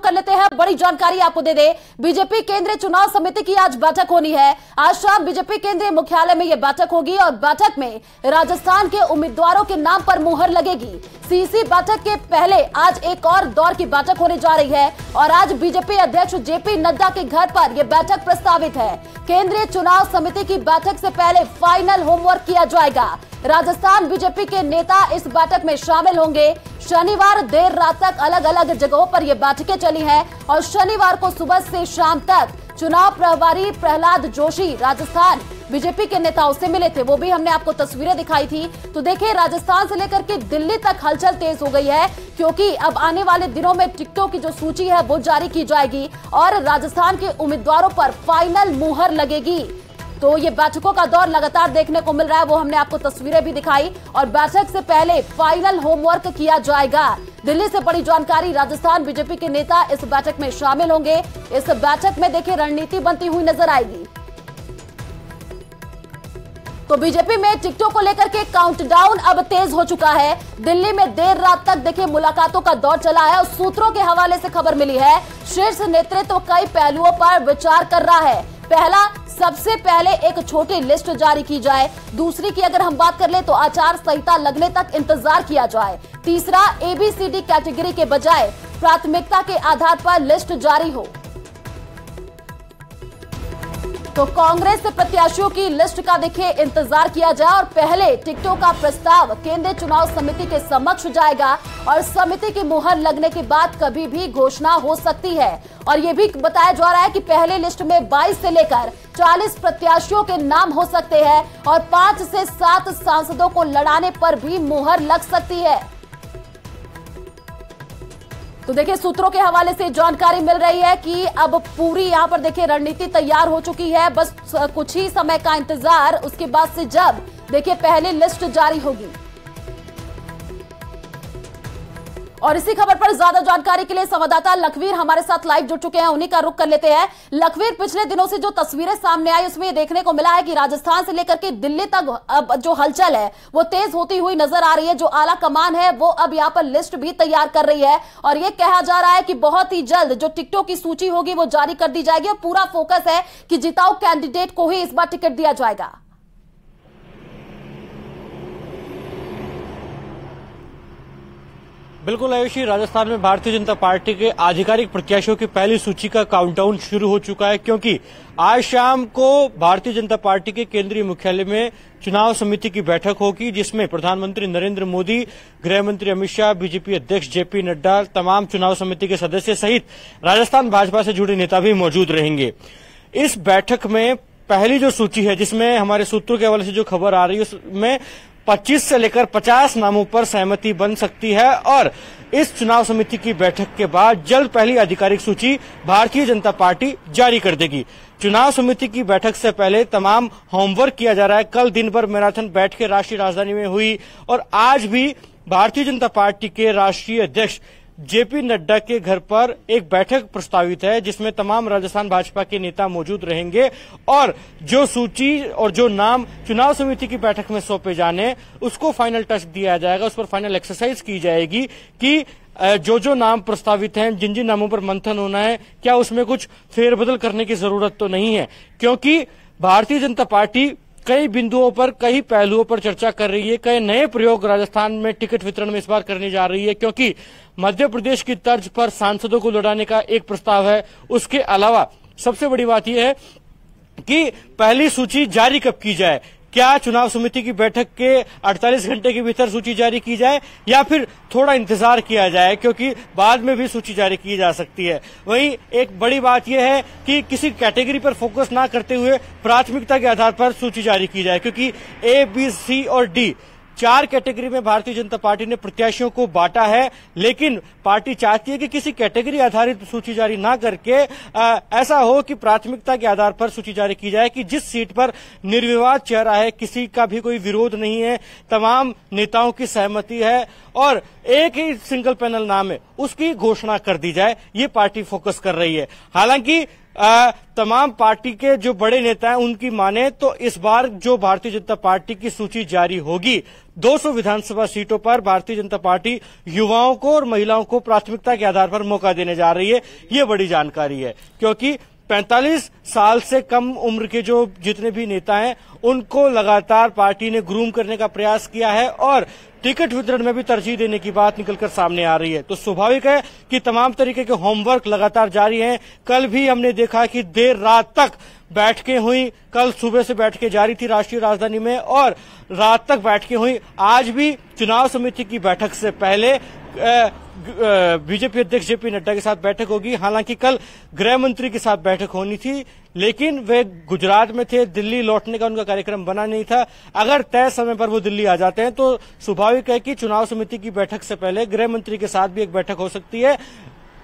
कर लेते हैं, बड़ी जानकारी आपको दे दे। बीजेपी केंद्रीय चुनाव समिति की आज बैठक होनी है। आज शाम बीजेपी केंद्रीय मुख्यालय में यह बैठक होगी और बैठक में राजस्थान के उम्मीदवारों के नाम पर मुहर लगेगी। सीसी बैठक के पहले आज एक और दौर की बैठक होने जा रही है और आज बीजेपी अध्यक्ष जेपी नड्डा के घर पर यह बैठक प्रस्तावित है। केंद्रीय चुनाव समिति की बैठक से पहले फाइनल होमवर्क किया जाएगा। राजस्थान बीजेपी के नेता इस बैठक में शामिल होंगे। शनिवार देर रात तक अलग अलग जगहों पर ये बैठकें चली हैं और शनिवार को सुबह से शाम तक चुनाव प्रभारी प्रहलाद जोशी राजस्थान बीजेपी के नेताओं से मिले थे। वो भी हमने आपको तस्वीरें दिखाई थी। तो देखिए, राजस्थान से लेकर के दिल्ली तक हलचल तेज हो गई है, क्योंकि अब आने वाले दिनों में टिकटों की जो सूची है वो जारी की जाएगी और राजस्थान के उम्मीदवारों पर फाइनल मुहर लगेगी। तो ये बैठकों का दौर लगातार देखने को मिल रहा है, वो हमने आपको तस्वीरें भी दिखाई और बैठक से पहले फाइनल होमवर्क किया जाएगा। दिल्ली से बड़ी जानकारी, राजस्थान बीजेपी के नेता इस बैठक में शामिल होंगे। इस बैठक में देखिए रणनीति बनती हुई नजर आएगी। तो बीजेपी में टिकटों को लेकर के काउंटडाउन अब तेज हो चुका है। दिल्ली में देर रात तक देखिए मुलाकातों का दौर चला है और सूत्रों के हवाले से खबर मिली है, शीर्ष नेतृत्व कई पहलुओं पर विचार कर रहा है। पहला, सबसे पहले एक छोटी लिस्ट जारी की जाए। दूसरी की अगर हम बात कर ले तो आचार संहिता लगने तक इंतजार किया जाए। तीसरा, ABCD कैटेगरी के बजाय प्राथमिकता के आधार पर लिस्ट जारी हो। तो कांग्रेस प्रत्याशियों की लिस्ट का देखिए इंतजार किया जाए और पहले टिकटों का प्रस्ताव केंद्रीय चुनाव समिति के समक्ष जाएगा और समिति की मुहर लगने के बाद कभी भी घोषणा हो सकती है। और यह भी बताया जा रहा है कि पहले लिस्ट में 22 से लेकर 40 प्रत्याशियों के नाम हो सकते हैं और 5 से 7 सांसदों को लड़ाने पर भी मुहर लग सकती है। तो देखिए, सूत्रों के हवाले से जानकारी मिल रही है कि अब पूरी यहां पर देखिए रणनीति तैयार हो चुकी है। बस कुछ ही समय का इंतजार, उसके बाद से जब देखिए पहली लिस्ट जारी होगी। और इसी खबर पर ज्यादा जानकारी के लिए संवाददाता लखवीर हमारे साथ लाइव जुड़ चुके हैं, उन्हीं का रुख कर लेते हैं। लखवीर, पिछले दिनों से जो तस्वीरें सामने आई उसमें देखने को मिला है कि राजस्थान से लेकर के दिल्ली तक अब जो हलचल है वो तेज होती हुई नजर आ रही है। जो आला कमान है वो अब यहाँ पर लिस्ट भी तैयार कर रही है और ये कहा जा रहा है कि बहुत ही जल्द जो टिकटों की सूची होगी वो जारी कर दी जाएगी और पूरा फोकस है कि जिताऊ कैंडिडेट को ही इस बार टिकट दिया जाएगा। बिल्कुल आयुषी, राजस्थान में भारतीय जनता पार्टी के आधिकारिक प्रत्याशियों की पहली सूची का काउंटडाउन शुरू हो चुका है, क्योंकि आज शाम को भारतीय जनता पार्टी के केंद्रीय मुख्यालय में चुनाव समिति की बैठक होगी, जिसमें प्रधानमंत्री नरेंद्र मोदी, गृह मंत्री अमित शाह, बीजेपी अध्यक्ष जेपी नड्डा, तमाम चुनाव समिति के सदस्य सहित राजस्थान भाजपा से जुड़े नेता भी मौजूद रहेंगे। इस बैठक में पहली जो सूची है, जिसमें हमारे सूत्रों के हवाले से जो खबर आ रही है उसमें 25 से लेकर 50 नामों पर सहमति बन सकती है और इस चुनाव समिति की बैठक के बाद जल्द पहली आधिकारिक सूची भारतीय जनता पार्टी जारी कर देगी। चुनाव समिति की बैठक से पहले तमाम होमवर्क किया जा रहा है। कल दिन भर मैराथन बैठकें राष्ट्रीय राजधानी में हुई और आज भी भारतीय जनता पार्टी के राष्ट्रीय अध्यक्ष जेपी नड्डा के घर पर एक बैठक प्रस्तावित है, जिसमें तमाम राजस्थान भाजपा के नेता मौजूद रहेंगे और जो सूची और जो नाम चुनाव समिति की बैठक में सौंपे जाने उसको फाइनल टच दिया जाएगा। उस पर फाइनल एक्सरसाइज की जाएगी कि जो नाम प्रस्तावित हैं, जिन जिन नामों पर मंथन होना है, क्या उसमें कुछ फेरबदल करने की जरूरत तो नहीं है, क्योंकि भारतीय जनता पार्टी कई बिंदुओं पर, कई पहलुओं पर चर्चा कर रही है। कई नए प्रयोग राजस्थान में टिकट वितरण में इस बार करने जा रही है, क्योंकि मध्य प्रदेश की तर्ज पर सांसदों को लड़ाने का एक प्रस्ताव है। उसके अलावा सबसे बड़ी बात यह है कि पहली सूची जारी कब की जाए। क्या चुनाव समिति की बैठक के 48 घंटे के भीतर सूची जारी की जाए या फिर थोड़ा इंतजार किया जाए, क्योंकि बाद में भी सूची जारी की जा सकती है। वहीं एक बड़ी बात यह है कि किसी कैटेगरी पर फोकस ना करते हुए प्राथमिकता के आधार पर सूची जारी की जाए, क्योंकि A, B, C और D 4 कैटेगरी में भारतीय जनता पार्टी ने प्रत्याशियों को बांटा है, लेकिन पार्टी चाहती है कि किसी कैटेगरी आधारित सूची जारी ना करके ऐसा हो कि प्राथमिकता के आधार पर सूची जारी की जाए कि जिस सीट पर निर्विवाद चेहरा है, किसी का भी कोई विरोध नहीं है, तमाम नेताओं की सहमति है और एक ही सिंगल पैनल नाम है, उसकी घोषणा कर दी जाए। ये पार्टी फोकस कर रही है। हालांकि तमाम पार्टी के जो बड़े नेता हैं उनकी माने तो इस बार जो भारतीय जनता पार्टी की सूची जारी होगी 200 विधानसभा सीटों पर भारतीय जनता पार्टी युवाओं को और महिलाओं को प्राथमिकता के आधार पर मौका देने जा रही है। ये बड़ी जानकारी है क्योंकि 45 साल से कम उम्र के जो जितने भी नेता हैं उनको लगातार पार्टी ने ग्रूम करने का प्रयास किया है और टिकट वितरण में भी तरजीह देने की बात निकलकर सामने आ रही है। तो स्वाभाविक है कि तमाम तरीके के होमवर्क लगातार जारी हैं। कल भी हमने देखा कि देर रात तक बैठकें हुई, कल सुबह से बैठकें जारी थी राष्ट्रीय राजधानी में और रात तक बैठकें हुई। आज भी चुनाव समिति की बैठक से पहले बीजेपी अध्यक्ष जेपी नड्डा के साथ बैठक होगी। हालांकि कल गृह मंत्री के साथ बैठक होनी थी लेकिन वे गुजरात में थे, दिल्ली लौटने का उनका कार्यक्रम बना नहीं था। अगर तय समय पर वो दिल्ली आ जाते हैं तो स्वाभाविक है कि चुनाव समिति की बैठक से पहले गृह मंत्री के साथ भी एक बैठक हो सकती है।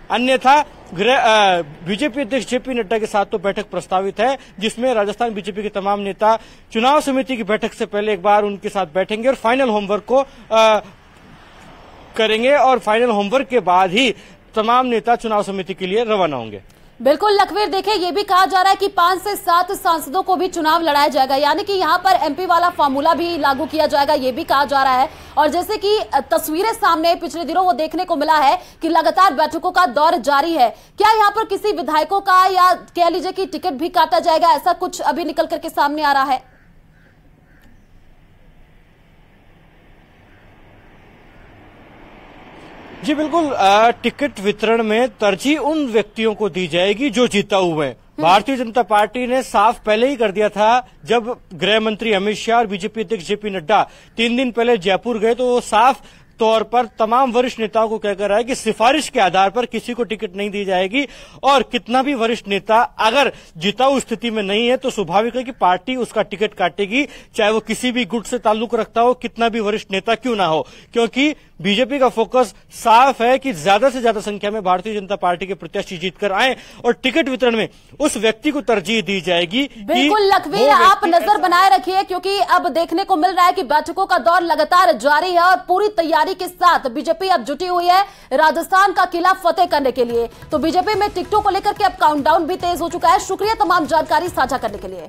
अन्यथा बीजेपी अध्यक्ष जेपी नड्डा के साथ तो बैठक प्रस्तावित है जिसमें राजस्थान बीजेपी के तमाम नेता चुनाव समिति की बैठक से पहले एक बार उनके साथ बैठेंगे और फाइनल होमवर्क को करेंगे और फाइनल होमवर्क के बाद ही तमाम नेता चुनाव समिति के लिए रवाना होंगे। बिल्कुल लखवीर, देखिए ये भी कहा जा रहा है कि 5 से 7 सांसदों को भी चुनाव लड़ाया जाएगा, यानी कि यहाँ पर एमपी वाला फार्मूला भी लागू किया जाएगा, ये भी कहा जा रहा है। और जैसे कि तस्वीरें सामने पिछले दिनों वो देखने को मिला है कि लगातार बैठकों का दौर जारी है। क्या यहाँ पर किसी विधायकों का या कह लीजिए कि टिकट भी काटा जाएगा, ऐसा कुछ अभी निकल करके सामने आ रहा है? जी बिल्कुल, टिकट वितरण में तरजीह उन व्यक्तियों को दी जाएगी जो जीता हुए हैं। भारतीय जनता पार्टी ने साफ पहले ही कर दिया था जब गृह मंत्री अमित शाह और बीजेपी अध्यक्ष जेपी नड्डा 3 दिन पहले जयपुर गए तो वो साफ तौर पर तमाम वरिष्ठ नेताओं को कहकर आए कि सिफारिश के आधार पर किसी को टिकट नहीं दी जाएगी और कितना भी वरिष्ठ नेता अगर जिताऊ स्थिति में नहीं है तो स्वाभाविक है कि पार्टी उसका टिकट काटेगी, चाहे वो किसी भी गुट से ताल्लुक रखता हो, कितना भी वरिष्ठ नेता क्यों ना हो। क्योंकि बीजेपी का फोकस साफ है कि ज्यादा से ज्यादा संख्या में भारतीय जनता पार्टी के प्रत्याशी जीतकर आए और टिकट वितरण में उस व्यक्ति को तरजीह दी जाएगी। बिल्कुल लखवीर, आप नजर बनाए रखिए क्योंकि अब देखने को मिल रहा है कि बैठकों का दौर लगातार जारी है और पूरी तैयारी के साथ बीजेपी अब जुटी हुई है राजस्थान का किला फतेह करने के लिए। तो बीजेपी में टिकटों को लेकर के अब काउंटडाउन भी तेज हो चुका है। शुक्रिया तमाम जानकारी साझा करने के लिए।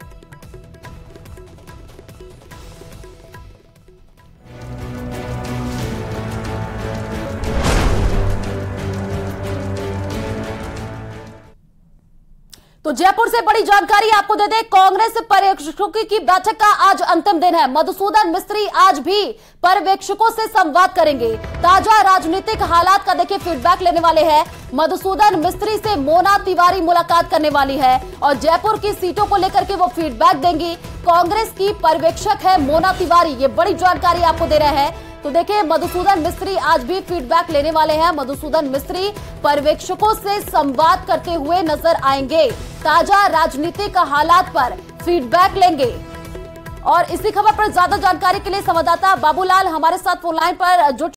तो जयपुर से बड़ी जानकारी आपको दे दें, कांग्रेस पर्यवेक्षकों की बैठक का आज अंतिम दिन है। मधुसूदन मिस्त्री आज भी पर्यवेक्षकों से संवाद करेंगे। ताजा राजनीतिक हालात का देखिए फीडबैक लेने वाले हैं। मधुसूदन मिस्त्री से मोना तिवारी मुलाकात करने वाली है और जयपुर की सीटों को लेकर के वो फीडबैक देंगी। कांग्रेस की पर्यवेक्षक है मोना तिवारी, ये बड़ी जानकारी आपको दे रहे हैं। तो देखिए मधुसूदन मिस्त्री आज भी फीडबैक लेने वाले हैं। मधुसूदन मिस्त्री पर्यवेक्षकों से संवाद करते हुए नजर आएंगे, ताजा राजनीतिक हालात पर फीडबैक लेंगे। और इसी खबर पर ज्यादा जानकारी के लिए संवाददाता बाबूलाल हमारे साथ फोन लाइन पर जुट